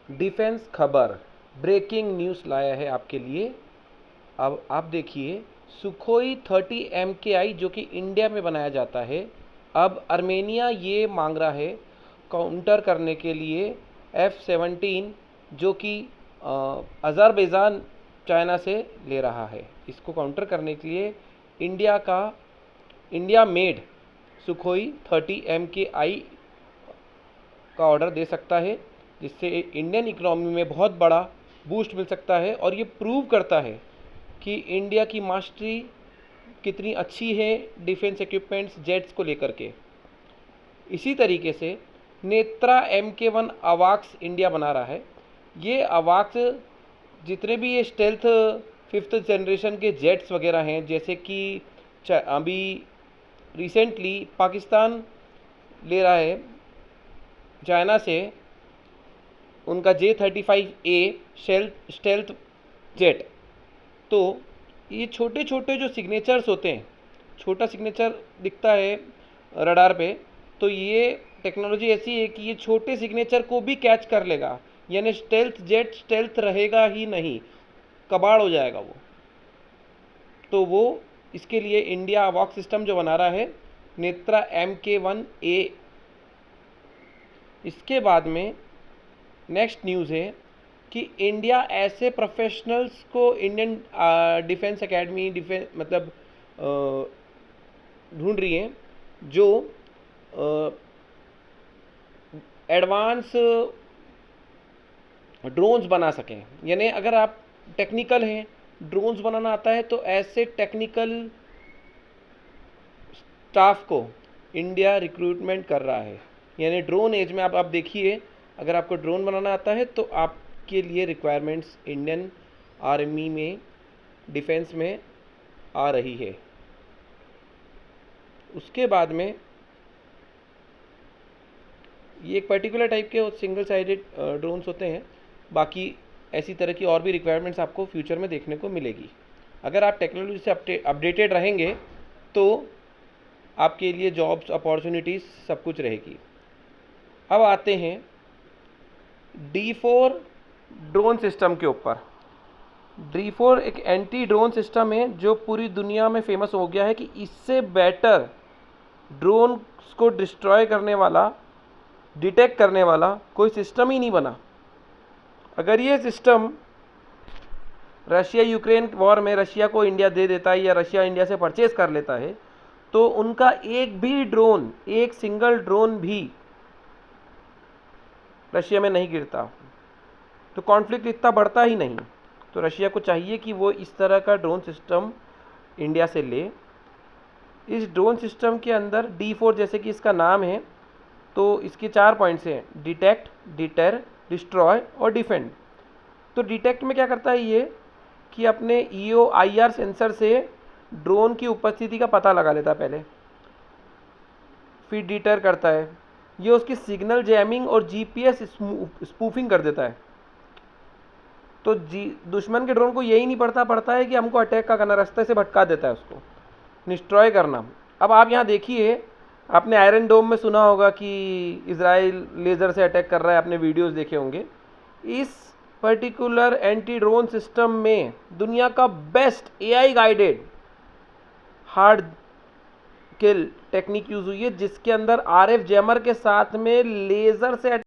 Defence खबर breaking news लाया है आपके लिए। अब आप देखिए, सुखोई 30 MKI जो कि इंडिया में बनाया जाता है, अब अर्मेनिया ये मांग रहा है काउंटर करने के लिए F-17 जो कि अज़रबैजान चाइना से ले रहा है। इसको काउंटर करने के लिए इंडिया मेड सुखोई 30 MKI का ऑर्डर दे सकता है, जिससे इंडियन इकोनॉमी में बहुत बड़ा बूस्ट मिल सकता है। और ये प्रूव करता है कि इंडिया की मास्टरी कितनी अच्छी है डिफेंस इक्विपमेंट्स जेट्स को लेकर के। इसी तरीके से नेत्रा MK1 अवाक्स इंडिया बना रहा है। ये अवाक्स जितने भी ये स्टेल्थ 5th जनरेशन के जेट्स वगैरह हैं, जैसे कि अभी रिसेंटली पाकिस्तान ले रहा है चाइना से उनका J-35A स्टेल्थ जेट। तो ये छोटे छोटे जो सिग्नेचर्स होते हैं, छोटा सिग्नेचर दिखता है रडार पे, तो ये टेक्नोलॉजी ऐसी है कि ये छोटे सिग्नेचर को भी कैच कर लेगा, यानी स्टेल्थ जेट स्टेल्थ रहेगा ही नहीं, कबाड़ हो जाएगा वो। तो वो इसके लिए इंडिया वॉक सिस्टम जो बना रहा है नेत्रा MK1A। इसके बाद में नेक्स्ट न्यूज़ है कि इंडिया ऐसे प्रोफेशनल्स को इंडियन डिफेंस एकेडमी मतलब ढूंढ रही है जो एडवांस ड्रोन्स बना सकें। यानी अगर आप टेक्निकल हैं, ड्रोन्स बनाना आता है, तो ऐसे टेक्निकल स्टाफ को इंडिया रिक्रूटमेंट कर रहा है। यानी ड्रोन एज में आप देखिए, अगर आपको ड्रोन बनाना आता है तो आपके लिए रिक्वायरमेंट्स इंडियन आर्मी में डिफेंस में आ रही है। उसके बाद में ये एक पर्टिकुलर टाइप के सिंगल साइडेड ड्रोन्स होते हैं, बाकी ऐसी तरह की और भी रिक्वायरमेंट्स आपको फ्यूचर में देखने को मिलेगी। अगर आप टेक्नोलॉजी से अपडेटेड रहेंगे तो आपके लिए जॉब्स अपॉर्चुनिटीज़ सब कुछ रहेगी। अब आते हैं D4 ड्रोन सिस्टम के ऊपर। D4 एक एंटी ड्रोन सिस्टम है जो पूरी दुनिया में फेमस हो गया है कि इससे बेटर ड्रोन को डिस्ट्रॉय करने वाला, डिटेक्ट करने वाला कोई सिस्टम ही नहीं बना। अगर ये सिस्टम रशिया यूक्रेन वॉर में रशिया को इंडिया दे देता है या रशिया इंडिया से परचेज कर लेता है, तो उनका एक भी ड्रोन, एक सिंगल ड्रोन भी रशिया में नहीं गिरता, तो कॉन्फ्लिक्ट इतना बढ़ता ही नहीं। तो रशिया को चाहिए कि वो इस तरह का ड्रोन सिस्टम इंडिया से ले। इस ड्रोन सिस्टम के अंदर D4 जैसे कि इसका नाम है, तो इसके 4 पॉइंट्स हैं: डिटेक्ट, डिटर, डिस्ट्रॉय और डिफेंड। तो डिटेक्ट में क्या करता है ये कि अपने EO/IR सेंसर से ड्रोन की उपस्थिति का पता लगा लेता है पहले, फिर डिटर करता है, ये उसकी सिग्नल जैमिंग और GPS स्पूफिंग कर देता है। तो दुश्मन के ड्रोन को यही नहीं पड़ता है कि हमको अटैक का करना, रास्ते से भटका देता है उसको, डिस्ट्रॉय करना। अब आप यहाँ देखिए, आपने आयरन डोम में सुना होगा कि इजराइल लेज़र से अटैक कर रहा है, आपने वीडियोस देखे होंगे। इस पर्टिकुलर एंटी ड्रोन सिस्टम में दुनिया का बेस्ट AI गाइडेड हार्ड किल टेक्निक यूज़ हुई है, जिसके अंदर RF जैमर के साथ में लेज़र से